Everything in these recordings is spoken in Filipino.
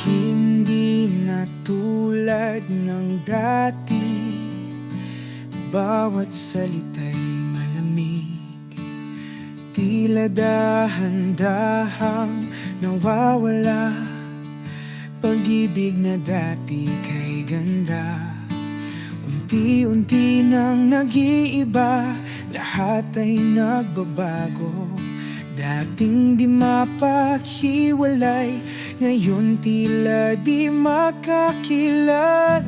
Hindi na tulad ng dati, bawat salita'y malamig. Tila dahan-dahang nawawala, pag-ibig na dati kay ganda. Unti-unti nang nag-iiba, lahat ay nagbabago. Dating di mapaghiwalay, ngayon tila di makakilala.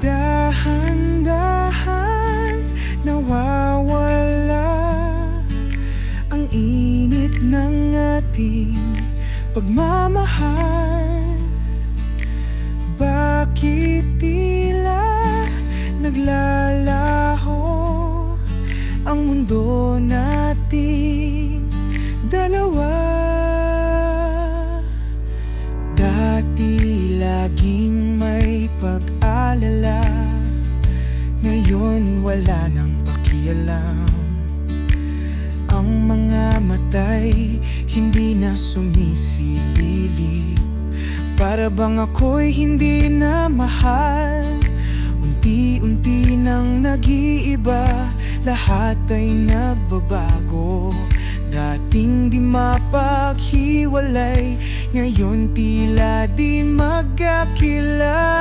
Dahan-dahan nawawala ang init ng ating pagmamahal. Bakit tila naglalaho ang mundo nating dalawa? Dati laging may pag-alala, ngayon wala nang pakialam. Ang mga matay hindi na sumisilip, para bang ako'y hindi na mahal. Unti-unti nang nag-iiba, lahat ay nagbabago. Dating di mapaghiwalay, ngayon tila di magkakilala.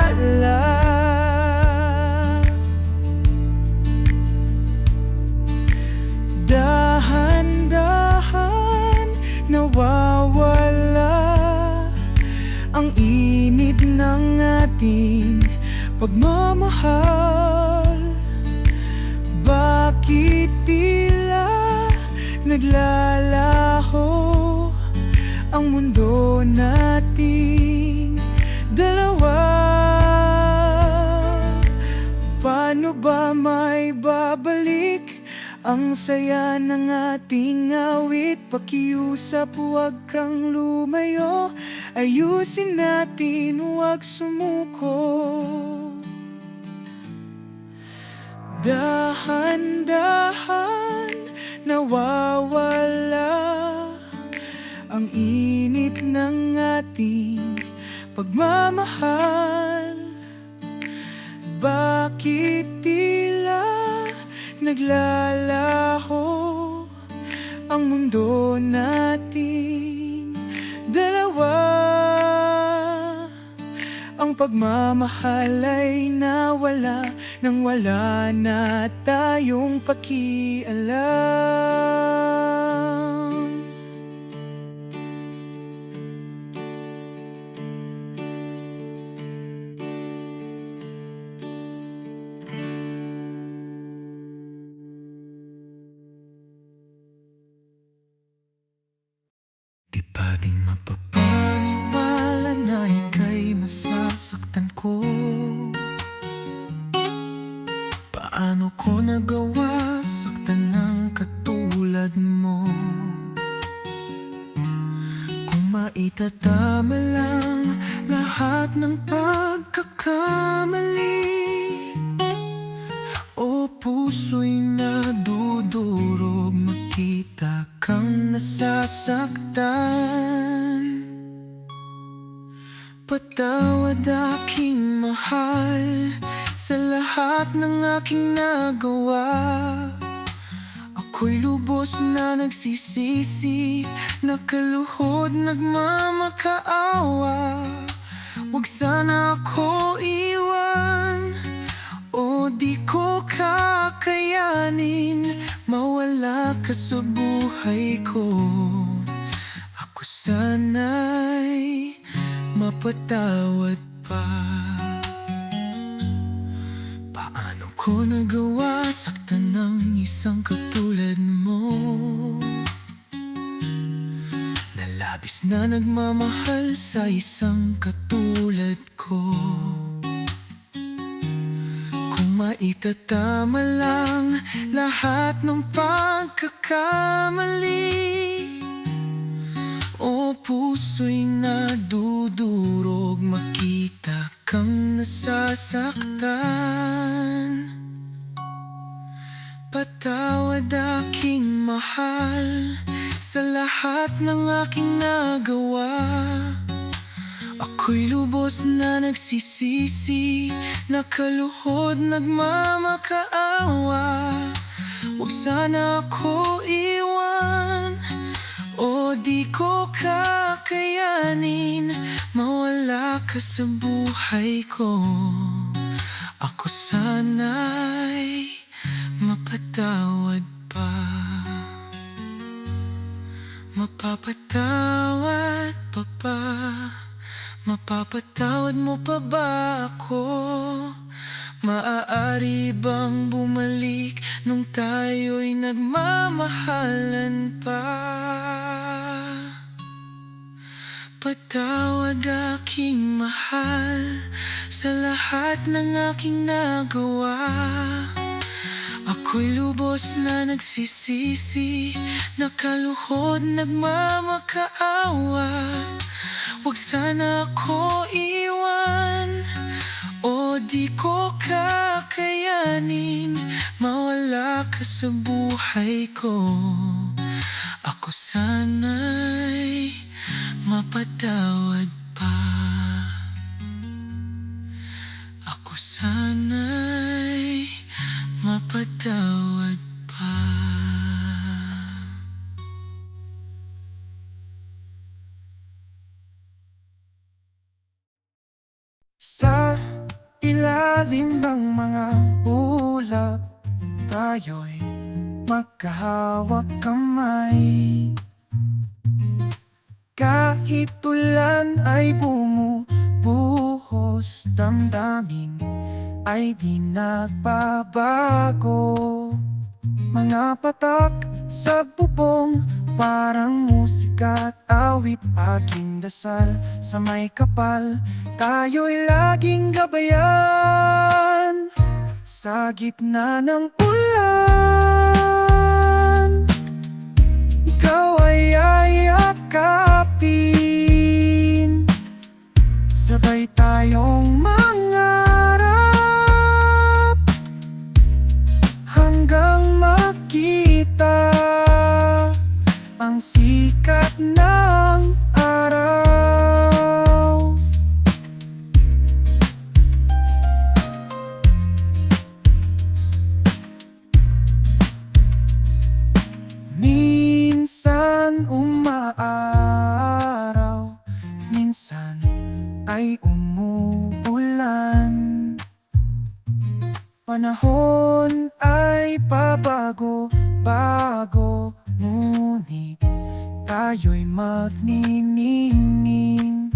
Dahan-dahan nawawala ang init ng ating pagmamahal. Bakit tila naglalaho ang mundo nating dalawa? Paano ba may babalik ang saya ng ating awit? Pakiusap, huwag kang lumayo, ayusin natin, huwag sumuko. Dahan-dahan nawawala ang init ng ating pagmamahal. Bakit tila naglalaho ang mundo nating dalawa? Ang pagmamahal ay nawala nang wala na tayong pakialam. Di pa din mapapaniwala na ika'y masasaktan ko. Paano ko nagawa saktan ng katulad mo? Kung maitatama lang lahat ng pagkakamali, o puso'y nadudurog makita kang nasasaktan. Patawad aking mahal sa lahat ng aking nagawa. Ako'y lubos na nagsisisi, nakaluhod nagmamakaawa. Huwag sana ako iwan, o di ko kakayanin mawala ka sa buhay ko. Ako sana'y mapatawad pa. Paano ko nagawa saktan ng isang katulad mo, na labis na nagmamahal sa isang katulad ko? Kung maitatama lang lahat ng pagkakamali, o puso'y nadudurog makita kang nasasaktan. Patawad aking mahal sa lahat ng aking nagawa. Ako'y lubos na nagsisisi, nakaluhod, nagmamakaawa. Huwag sana ako iwan, o di ko kakayanin mawala ka sa buhay ko. Ako sana'y mapatawad pa. Mapapatawad pa ba? Mapapatawad mo pa ba ako? Maaari bang bumalik nung tayo'y nagmamahalan pa? Patawad aking mahal sa lahat ng aking nagawa. Ako'y lubos na nagsisisi, nakaluhod, nagmamakaawa. Huwag sana ako iwan, o di ko kakayanin mawala ka sa buhay ko. Ako sana'y mapatawad pa. Ako sana'y mapatawad pa. Sa ilalim ng mga ulap, tayo'y magkahawak kamay. Kahit ulan ay bumubuhos, damdamin ay di nagbabago. Mga patak sa bubong, parang musika at awit, aking dasal sa may kapal. Tayo'y laging gabayan sa gitna ng ulan. Ikaw ay yakapin, sabay tayong mangarap hanggang makita ang sikat ng araw. Minsan umaaraw, minsan ay umuulan. Panahon ay pabago-bago, ngunit tayo'y magniningning.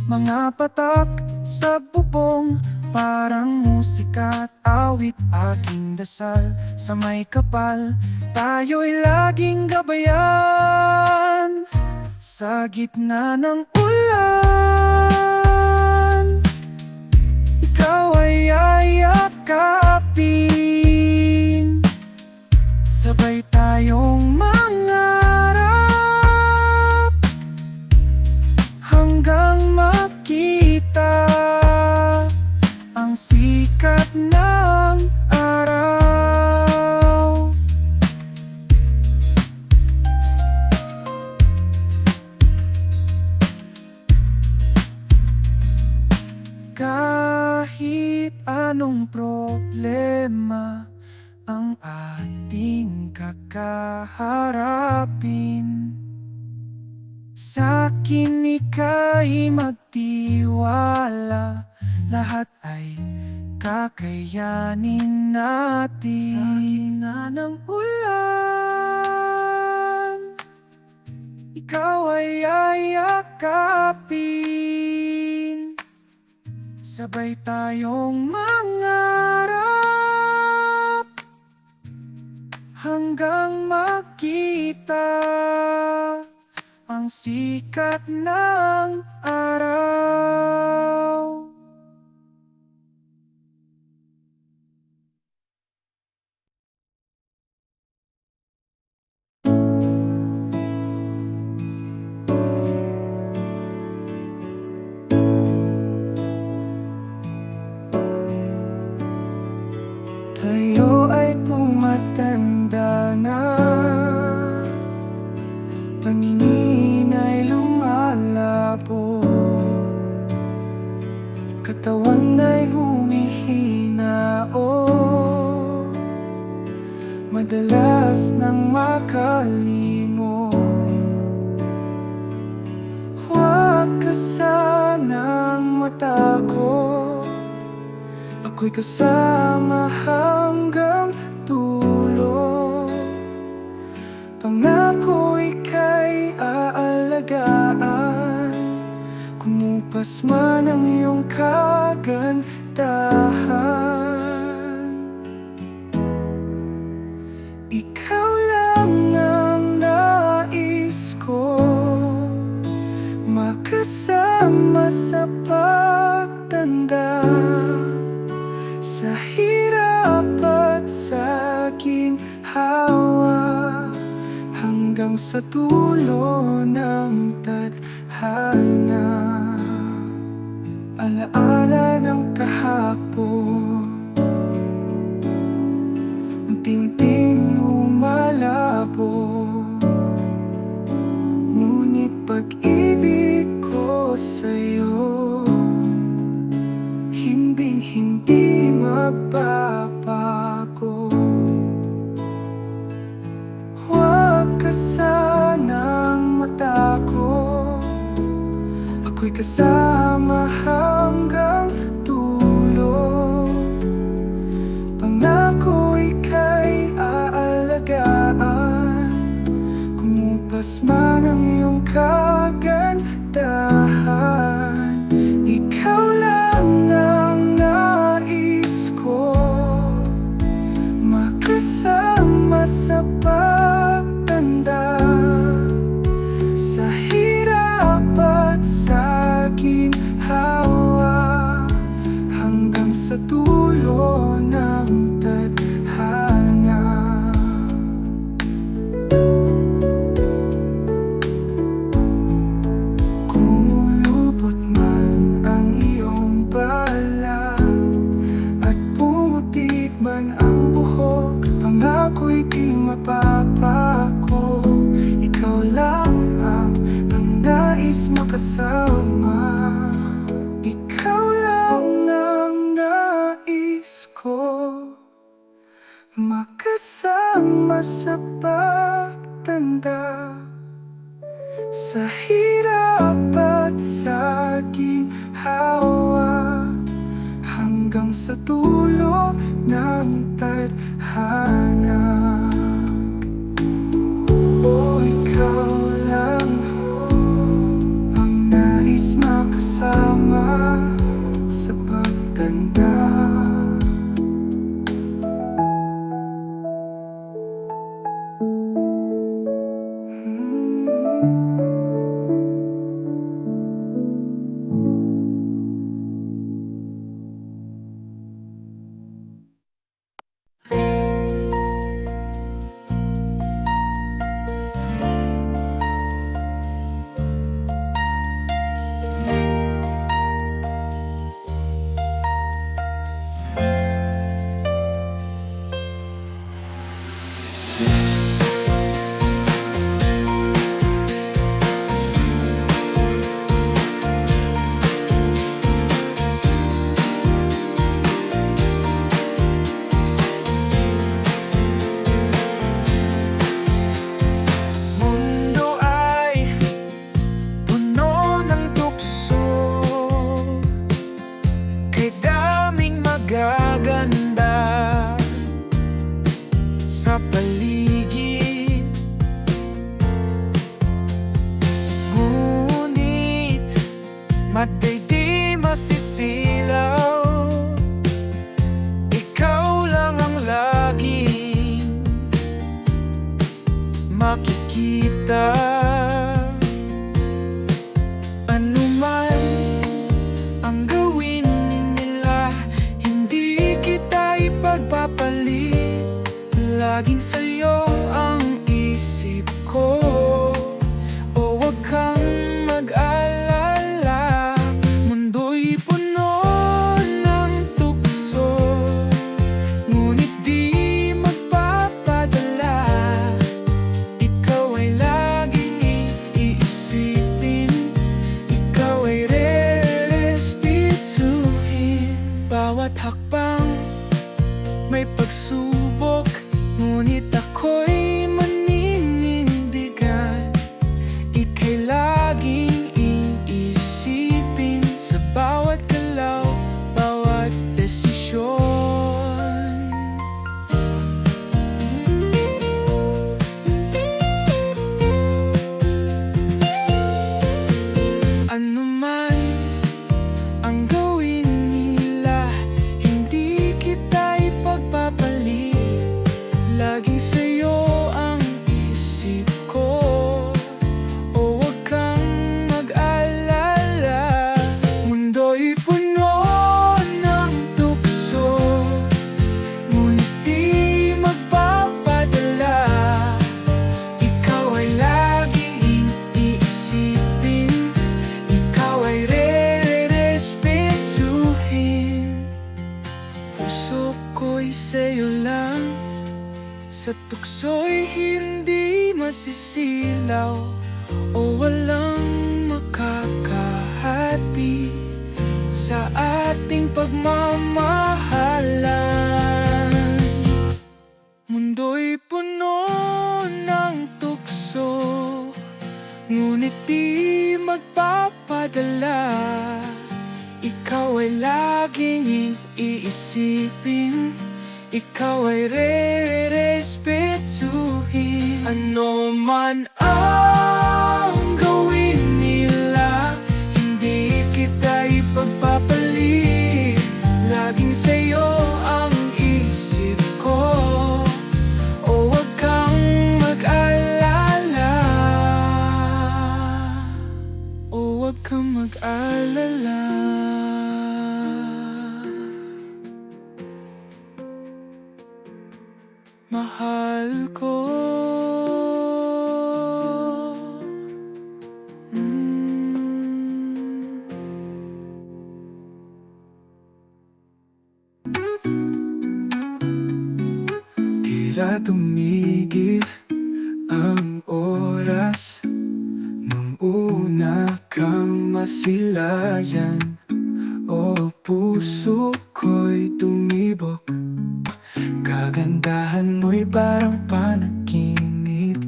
Mga patak sa bubong, parang musika at awit, aking dasal sa may kapal. Tayo'y laging gabayan sa gitna ng ulan. Ikaw ay yakapin, sabay tayong mangarap hanggang makita ang sikat ng araw. Kahit anong problema ang ating kakaharapin, sa'kin ika'y magtiwala, lahat ay kakayanin natin. Sa gitna ng ulan, ikaw ay yakapin, sabay tayong mangarap hanggang makita ang sikat ng araw. Tayo ay tumatanda na, madalas nang makalimot. Huwag ka sanang matakot, ako'y kasama hanggang dulo. Pangako ika'y aalagaan, kumupas man ang iyong kagandahan. Ikaw lang ang nais ko, makasama sa pagtanda, sa hirap at sa ginhawa, hanggang sa dulo ng tadhana. Alaala ng kahapon, unti-unting lumalabo, ngunit pag-ibig ko sa'yo hinding-hindi magbabago. Huwag ka sanang matakot, ako'y kasama hanggang dulo. Pangako ika'y aalagaan, kumupas man ang iyong kagandahan. Ikaw lang ang nais ko, makasama sa pagtanda, sa hirap at sa ginhawa, hanggang sa dulo ng tadhana. Kumulupot man ang iyong bala at pumutik man ang buhok, pangako'y di mapapago. Ikaw lang ang nais makasama, ikaw lang ang nais ko, makasama sa pagtanda, sa hirap at sa ginhawa, hanggang sa dulo ng tadhana. O ikaw lang ang nais makasama sa pagtanda. Sa paligid, ngunit mata'y di masisilaw. Ikaw lang ang laging makikita. Ano man ang gawin nila, hindi kita ipagpapalit. Laging sa'yo ang isip ko, o huwag kang mag-alala. Mundo'y puno ng tukso, ngunit di magpapadala. Ikaw ay laging iisipin, ikaw ay re-respetuhin. Bawat hakbang may pagsubok, ngunit puso'y hindi masisilaw o walang makakahati sa ating pagmamahalan. Mundo'y puno ng tukso, ngunit di magpapadala. Ikaw ay laging iisipin, ikaw ay re-respetuhin. Ano man ang gawin nila, hindi kita ipagpapalit. Laging sa'yo ang isip ko, o wag kang mag-alala, o wag kang mag-alala. Mahal ko. Tila tumigil ang oras nung una kang masilayan. O puso ko'y tumibok, kagandahan mo'y parang panaginip.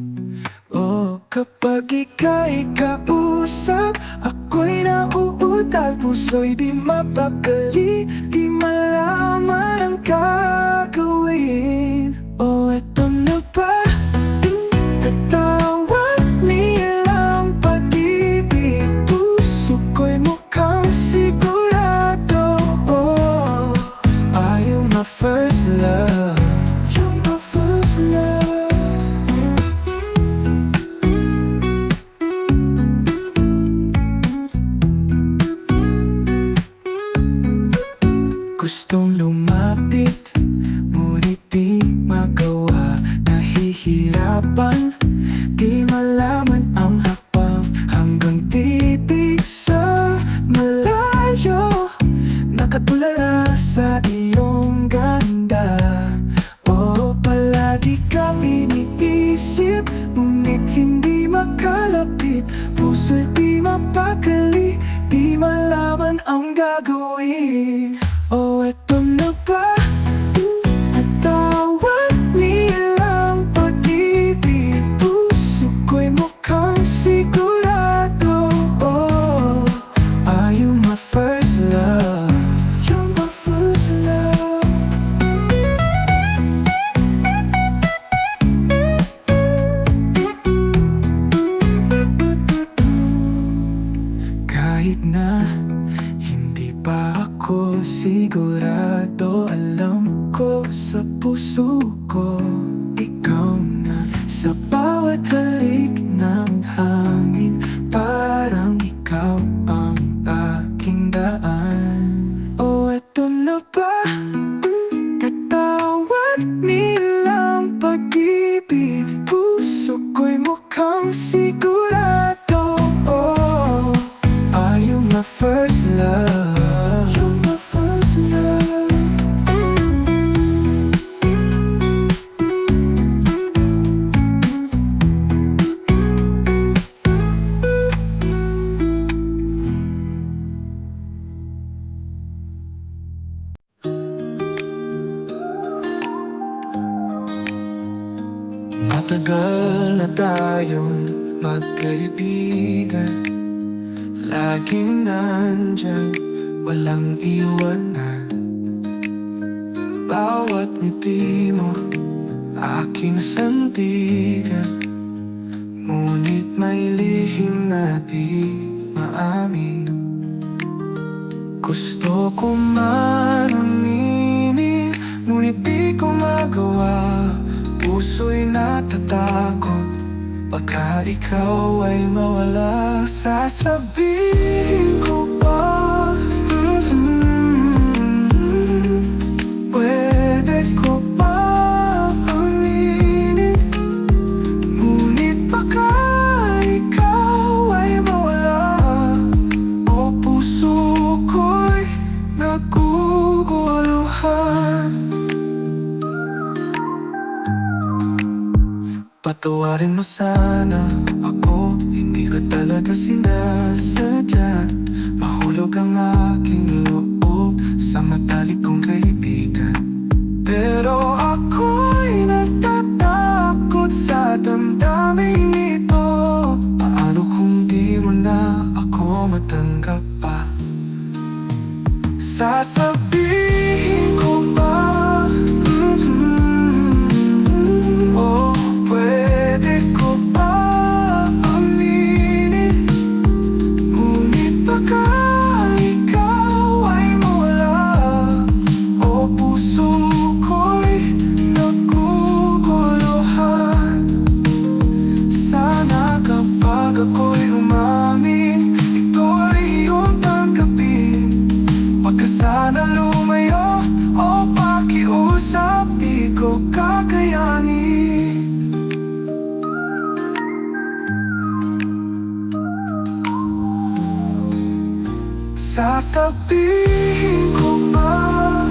O kapag ika'y kausap, ako'y nauutal. Puso'y di mapakali, di malaman ang gagawin. O eto na ba? Tatawag nilang pag-ibig. Puso ko'y mukhang sigurado. Oh, are you my first love? You're my first love. Gustong lumapit, ngunit di magawa. Nahihirapan, di malaman ang hakbang. Hanggang titig sa malayo, nakatulala sa iyong ganda. O palagi kang iniisip, ngunit hindi makalapit. Puso'y di mapakali, di malaman ang gagawin. O eto na ba? Natawag nilang pag-ibig. Puso ko'y mukhang sigurado. Oh, are you my first love? You're my first love. Kahit na hindi pa ako sigurado, alam ko sa puso ko, ikaw na. Sa bawat halik ng hangin, parang ikaw ang aking daan. O eto na ba? Tatawag nilang pag-ibig. Puso ko'y mukhang sigurado. Oh, are you my first love? You're my first love. Matagal na tayong magkaibigan, laging nandyan, walang iwanan. Bawat ngiti mo, aking sandigan, ngunit may lihim na di maamin. Gusto ko man aminin, ngunit di ko magawa. Puso'y natatakot, baka ikaw ay mawala. Sasabihin ko ba? Pwede ko ba aminin? Ngunit baka ikaw ay mawala. O puso ko'y naguguluhan. Patawarin mo sana ako, hindi ko talaga sinasadya. Mahulog ang aking loob sa matalik kong kaibigan. Pero ako'y natatakot sa damdamin ito. Paano kung di mo na ako matanggap pa? Sasabihin ko ba? Oh, pwede ko ba aminin? Ngunit baka ikaw ay mawala. O puso ko'y naguguluhan. Sana kapag ako'y umamin, ito ay iyong tanggapin. Huwag ka sana lumayo o pakiusap, di ko kakayanin. Sasabihin ko ba?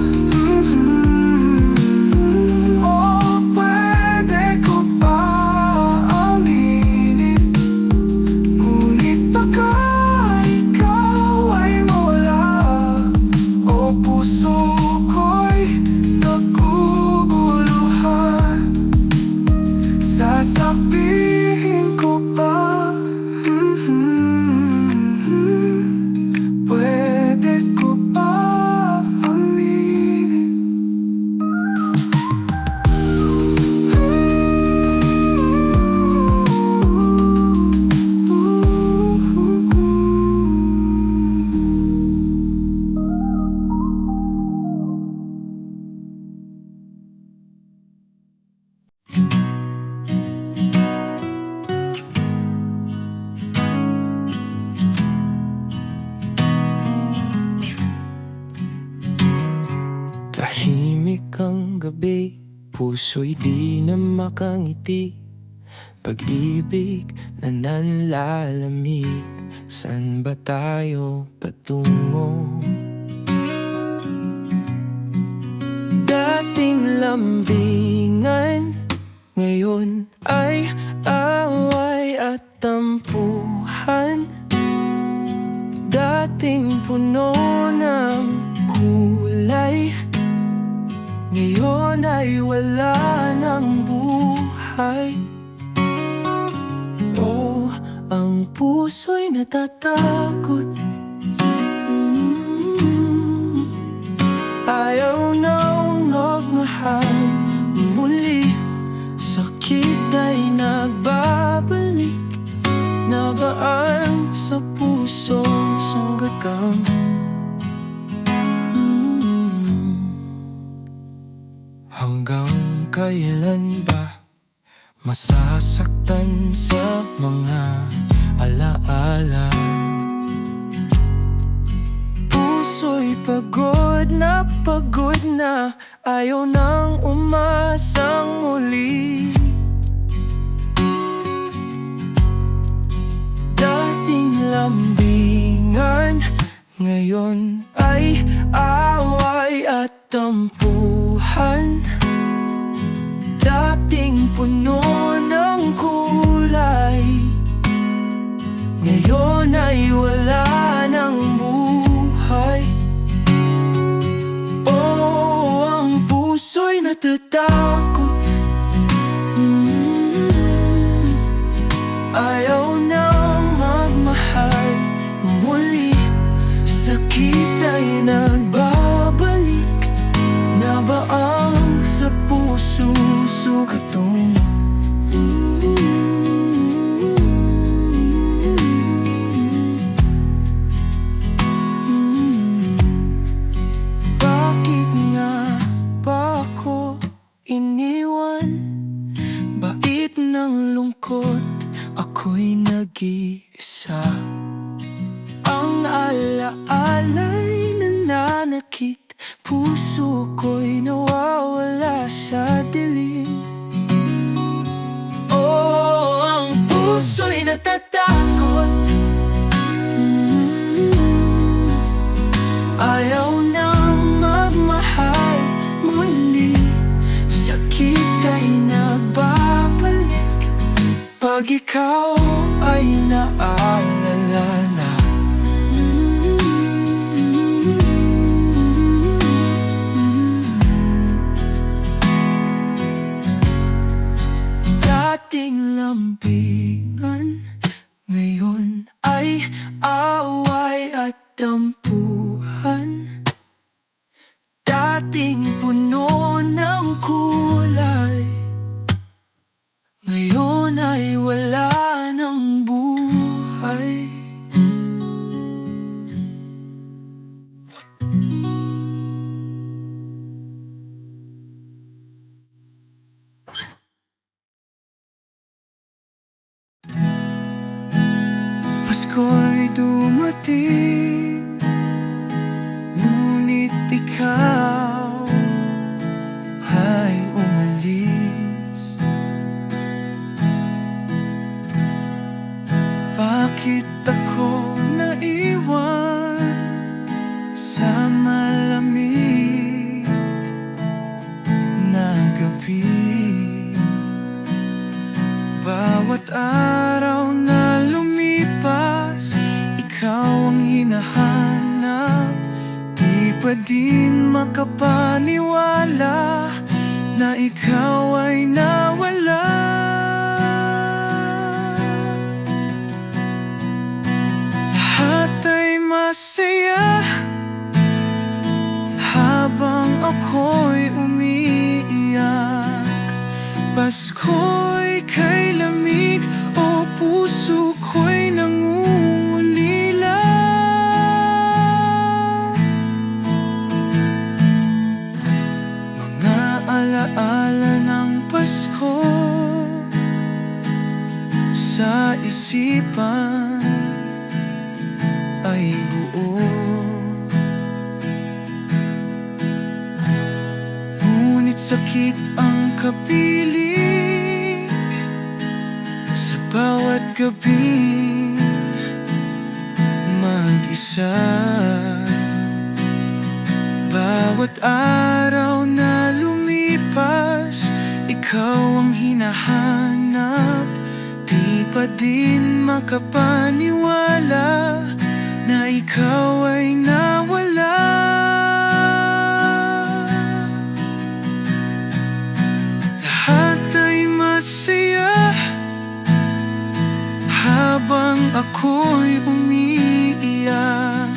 O pwede ko ba aminin? Ngunit baka ikaw ay mawala. O puso ko'y naguguluhan. Sasabihin ko ba? Pwede ko ba aminin? Tahimik ang gabi, puso'y di na makangiti. Pag-ibig na nanlalamig, saan ba tayo patungo? Dating lambingan, ngayon ay away at tampuhan. Dating puno ng kulay, ngayon ay wala ng buhay. Oh, ang puso'y natatakot. Ayaw nang magmahal muli. Sakit ay nagbabalik. Nabaan sa puso sanggatang. Hanggang kailan ba masasaktan sa mga alaala? Puso'y pagod na, ayaw nang umasang muli. Dating lambingan, ngayon ay away at tampuhan. Dating puno ng kulay, ngayon ay wala ng buhay. Oh, ang puso'y natatakot. Ayaw nang magmahal muli. Sakit ay nagbabalik. Nabaang sa puso sugatong. Bakit nga ba ako iniwan? Bait ng lungkot, ako'y nag-iisa. Ang alaala'y nananakit, puso ko'y nawawala sa dilim. Oh, ang puso'y natatakot. Ayaw nang magmahal muli. Sakit ay nagbabalik. kapag ikaw ay naalala. Dating lampigan, ngayon ay away at tampuhan. Dating puno ng kulay, ngayon ay wala ng buhay. Pasko'y dumating, ngunit ikaw ay umalis. Bakit ako naiwan sa malamig na gabi? Bawat araw na lumipas, ikaw ang hinahanap. Di pa din makapaniwala na ikaw ay nawala. Lahat ay masaya habang ako'y umiiyak. Pasko'y kay lamig o puso ko'y nangungulila. Mga alaala ng Pasko sa isipan ay buo. Ngunit sakit ang kapiling sa bawat gabing mag-isa. Bawat araw na lumipas, ikaw ang hinahanap. Di pa din makapaniwala na ikaw ay nawala. Lahat ay masaya habang ako'y umiiyak.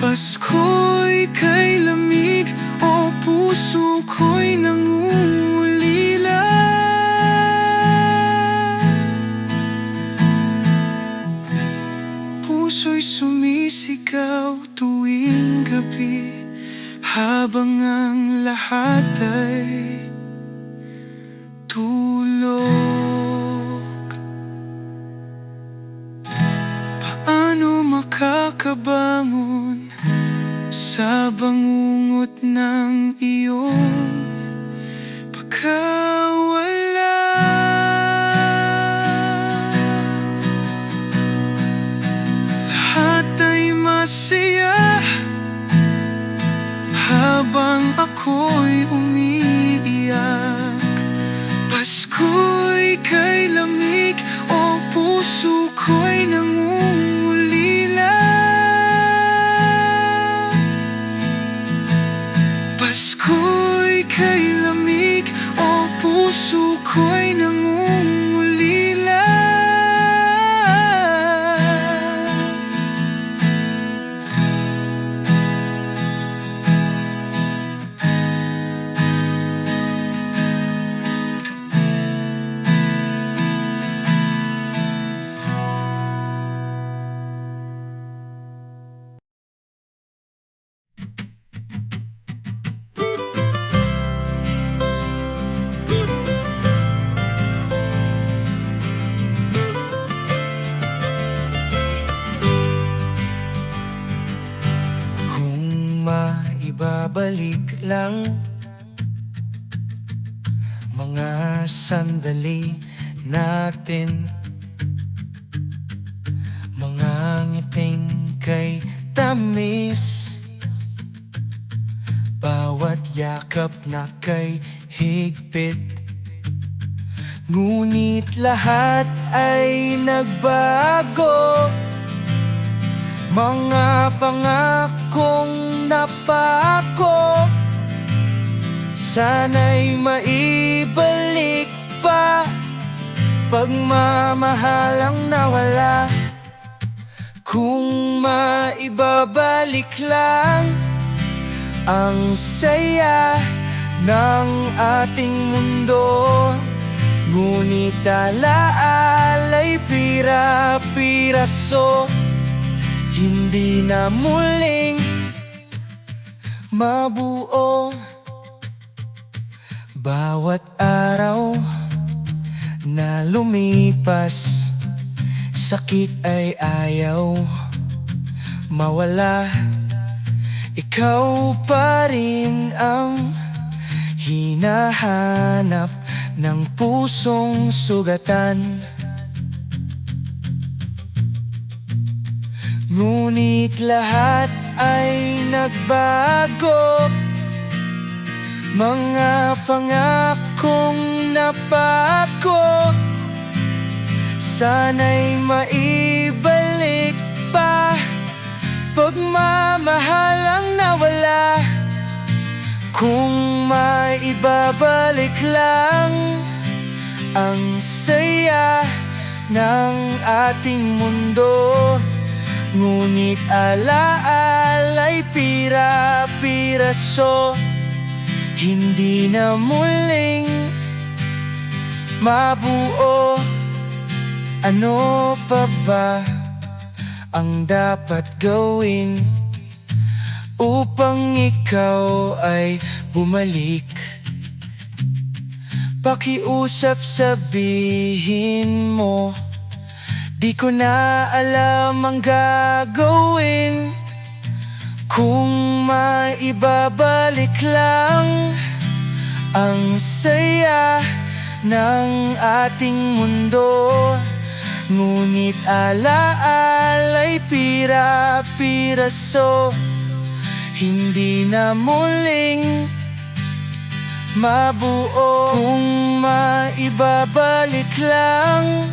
Pasko'y kay lamig o puso ko'y nangungulila. Puso'y sumisigaw tuwing gabi, habang ang lahat ay tulog. Paano makakabangon sa bangungot ng iyong pagkawala? Lahat ay masaya habang ako'y umiiyak. Pasko'y kay lamig o puso ko'y nangungulila. Pasko'y kay lamig o puso ko'y nangungulila. Maibabalik lang mga sandali natin, mga ngiting kay tamis, bawat yakap na kay higpit. Ngunit lahat ay nagbago. Mga pangakong napako, sana'y maibalik pa. Pagmamahalang nawala, kung maibabalik lang ang saya ng ating mundo. Ngunit alaala'y pira-piraso, hindi na muling mabuo. Bawat araw na lumipas, sakit ay ayaw mawala. Ikaw pa rin ang hinahanap ng pusong sugatan. Ngunit lahat ay nagbago. Mga pangakong napako, sana'y maibalik pa. Pagmamahalang nawala, kung maibabalik lang ang saya ng ating mundo. Ngunit alaala'y pira-piraso, hindi na muling mabuo. Ano pa ba ang dapat gawin upang ikaw ay bumalik? Pakiusap, sabihin mo, di ko na alam ang gagawin. Kung maibabalik lang ang saya ng ating mundo. Ngunit alaala'y pira-piraso, hindi na muling mabuo. Kung maibabalik lang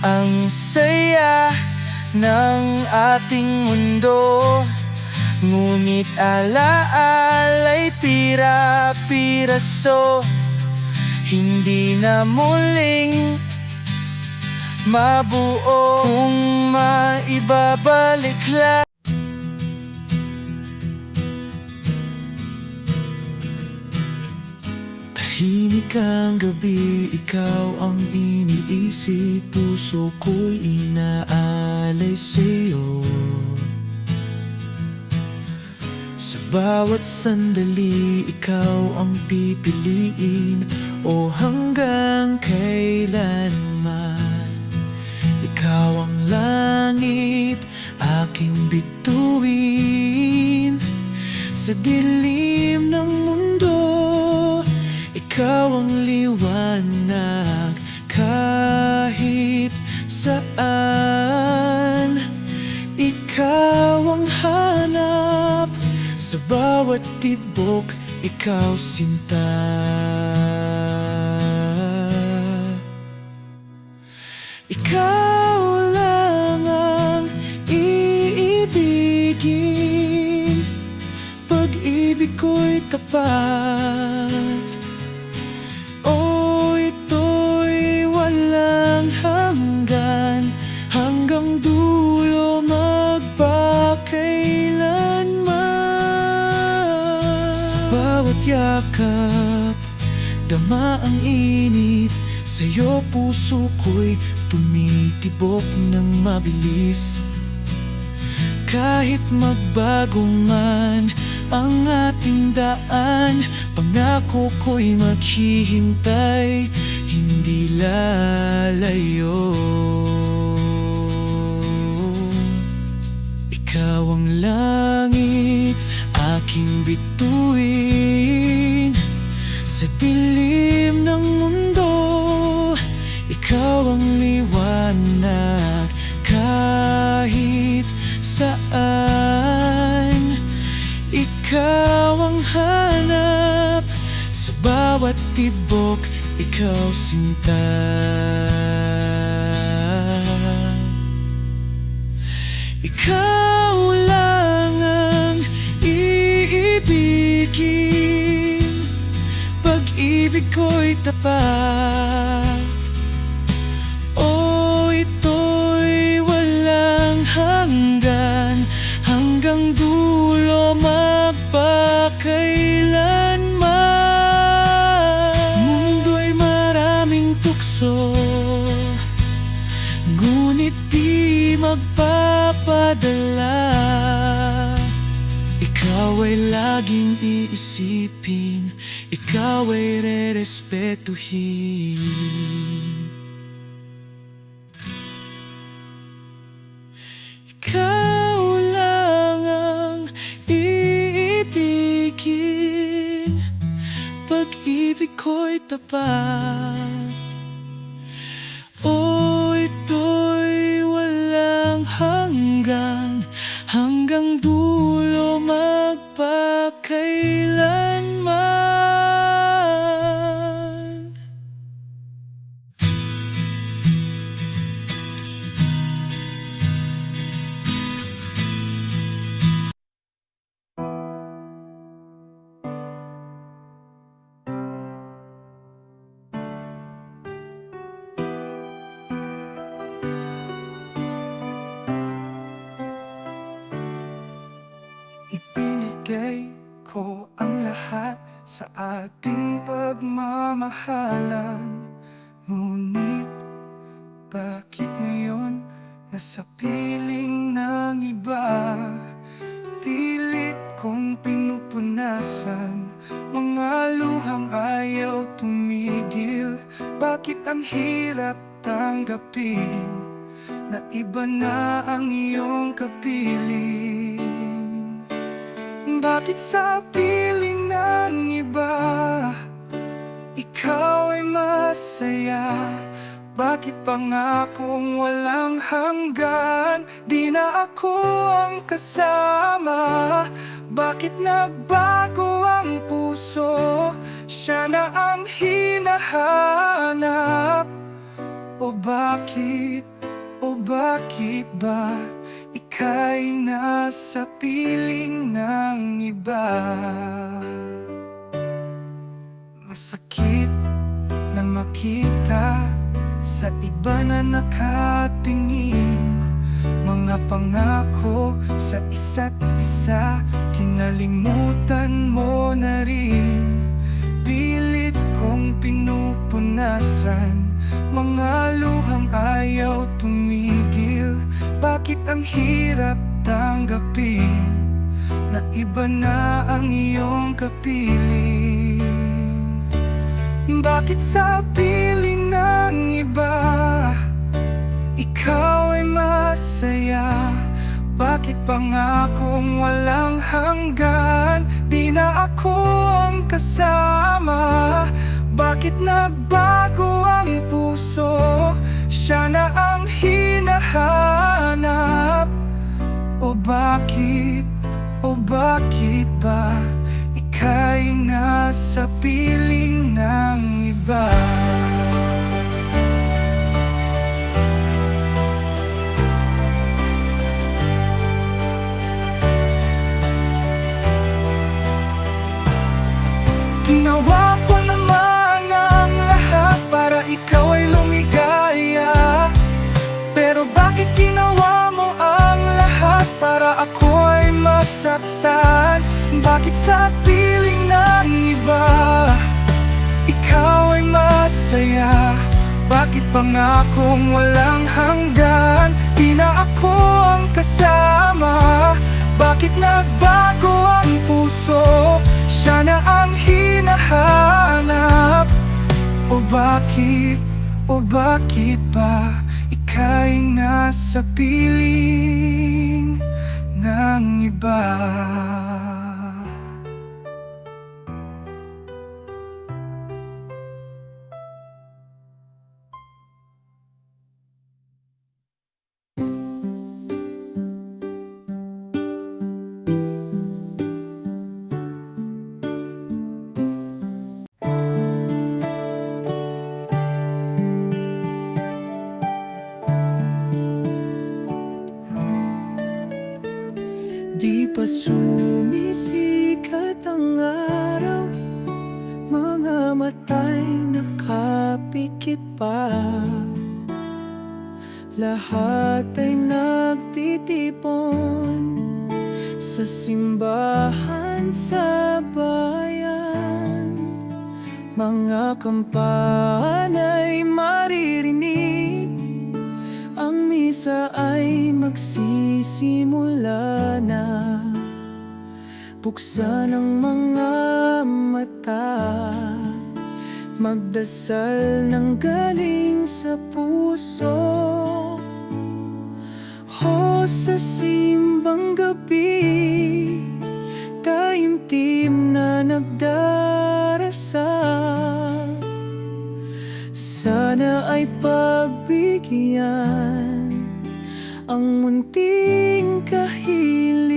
ang saya ng ating mundo. Ngunit alaala'y pira-piraso, hindi na muling mabuo. Kung maibabalik lang. Tahimik ang gabi, ikaw ang iniisip, puso ko'y inaalay sa'yo. Sa bawat sandali, ikaw ang pipiliin, o hanggang kailanman. Ikaw ang langit, aking bituin. Sa dilim ng mundo, ikaw ang liwanag kahit saan. Ikaw ang hanap sa bawat tibok, ikaw sinta. Ikaw lang ang iibigin, pag-ibig ko'y tapat. O ito'y walang hanggan, hanggang dulo magpakailanman. Sa bawat yakap, dama ang init, sa'yo puso ko'y tumitibok ng mabilis. Kahit magbago man ang ating daan, pangako ko'y maghihintay, hindi lalayo. Ikaw ang langit, aking bituin. Sa dilim ng mundo, ikaw ang liwanag kahit saan. Ikaw ang hanap sa bawat tibok, ikaw ikaw sinta. Ikaw lang ang iibigin, pag-ibig ko'y tapat. O ito'y walang hanggan, hanggang dulo magpakailanman. Mundo'y maraming tukso, ngunit di magpapadala. Ikaw ay laging iisipin, ikaw ay rerespetuhin. Ikaw lang ang iibigin, pag-ibig ko'y tapat. O ito'y walang hanggan, hanggang dulo magpakailanman. Ibinigay ko ang lahat sa ating pagmamahalan. Ngunit bakit ngayon nasa piling ng iba? Pilit kong pinupunasan mga luhang ayaw tumigil. Bakit ang hirap tanggapin na iba na ang iyong kapiling? Bakit sa piling ng iba ikaw ay masaya? Bakit pangakong walang hanggan, di na ako ang kasama? Bakit nagbago ang puso, siya na ang hinahanap? O bakit ba ika'y nasa piling ng iba? Masakit na makita sa iba na nakatingin, mga pangako sa isa't isa, kinalimutan mo na rin. Pilit kong pinupunasan mga luhang ayaw tumigil. Bakit ang hirap tanggapin na iba na ang iyong kapiling? Bakit sa piling ng iba ikaw ay masaya? Bakit pangakong walang hanggan, di na ako ang kasama? Bakit nagbago ang puso, siya na ang hinahanap? O bakit ba ika'y nasa piling ng iba? Ginawa ko naman ang lahat para ikaw ay lumigaya. Pero bakit ginawa mo ang lahat para ako ay masaktan? Bakit sa piling ng iba ikaw ay masaya? Bakit pangakong walang hanggan, di na ako ang kasama? Bakit nagbago ang puso, siya na ang hinahanap? O bakit ba ika'y nasa piling ng iba? sumisikat ang araw, mga mata'y nakapikit pa. Lahat ay nagtitipon sa simbahan sa bayan. Mga kampana'y maririnig, ang misa ay magsisimula na. Buksan ang mga mata, magdasal ng galing sa puso. O sa simbang gabi, taimtim na nagdarasal. Sana ay pagbigyan ang munting kahilingan.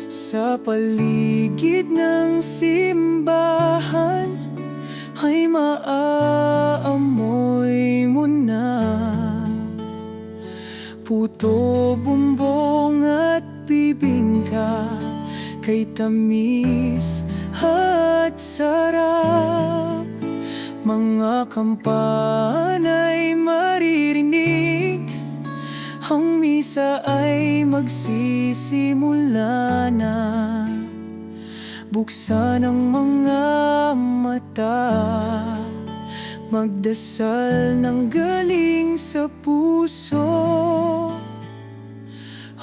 Sa paligid ng simbahan ay maaamoy mo na puto, bumbong at bibingka, kay tamis at sarap. Mga kampana'y maririnig, ang misa ay magsisimula na. Buksan ang mga mata, magdasal ng galing sa puso.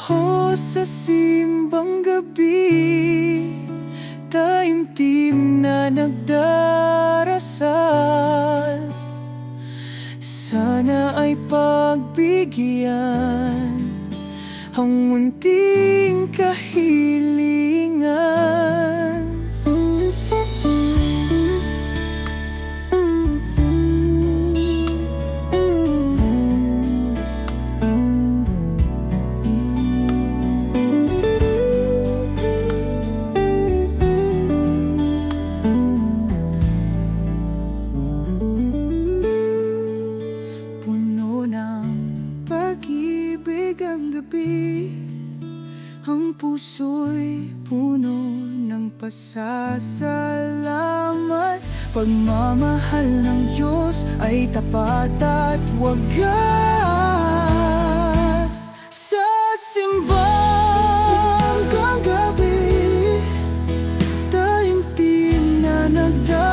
O sa simbang gabi, taimtim na nagdarasal. Sana ay pagbigyan ang munting kahilingan. Ang puso'y puno ng pasasalamat. Pagmamahal ng Diyos ay tapat at wagas. Sa simbang gabi, taimtim na nagdarasal.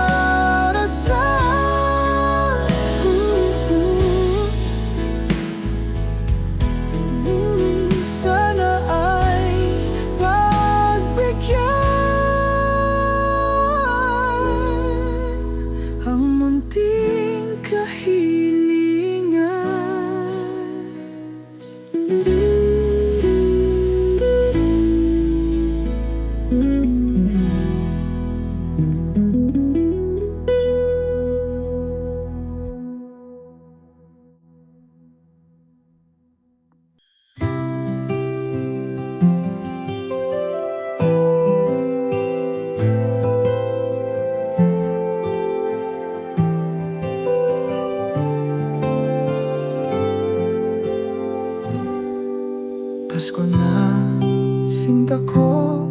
Pasko na, sinta ko,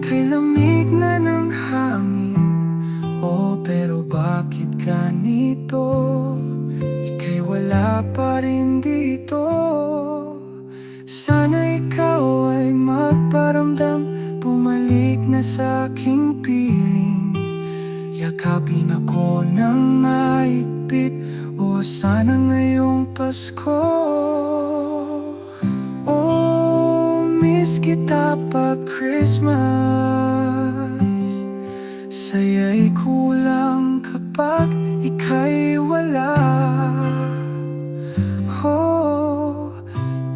kay lamig na ng hangin. Oh, pero bakit ganito? Ika'y wala pa rin dito. Sana ikaw ay magparamdam, bumalik na sa aking piling. Yakapin ako ng mahigpit, o sana ngayong Pasko. Miss kita pag Christmas, saya'y kulang kapag ika'y wala. Oh,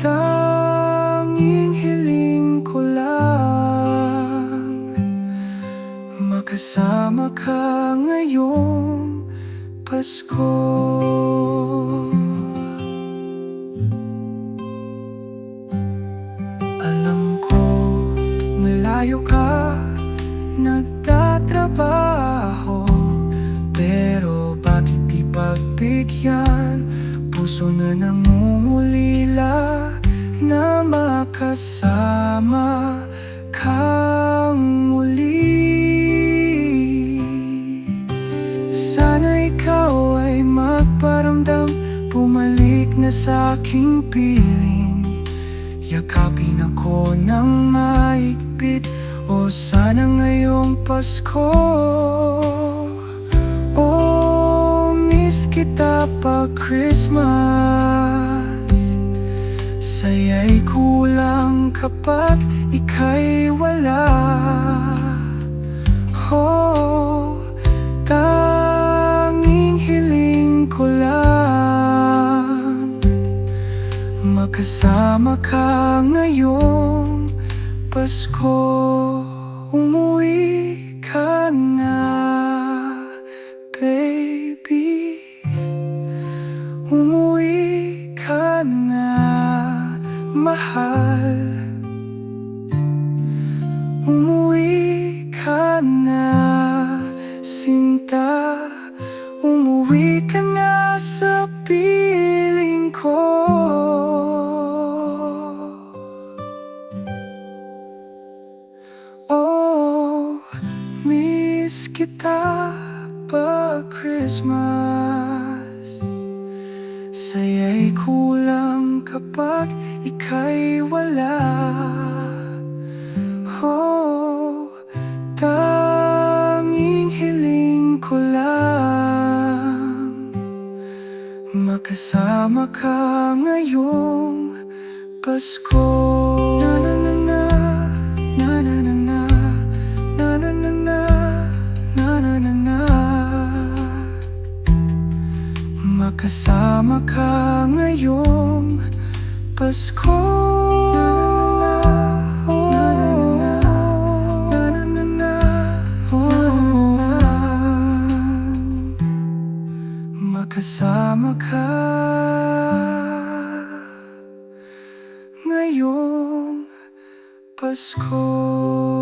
tanging hiling ko lang, makasama ka ngayong Pasko. Malayo ka, nagtatrabaho, pero bakit di pagbigyan? Puso na nangungulila na makasama. paramdam, bumalik na sa aking piling. Yakapin ako ng mahigpit, o sana ngayong Pasko. Oh, miss kita pag Christmas. Saya'y kulang kapag ika'y wala. Oh, tanging hiling ko lang makasama ka ngayong Pasko. Umuwi ka na, baby. Umuwi ka na, mahal. Umuwi ka na, sinta. Umuwi ka na sa piling ko. Oh, miss kita pag Christmas. Saya'y kulang kapag ika'y wala. Oh, tanging hiling ko lang makasama ka ngayong Pasko. Na na na na, na na na na, na na na na, na na na na. Makasama ka ngayong Pasko. Makasama ka ngayong Pasko.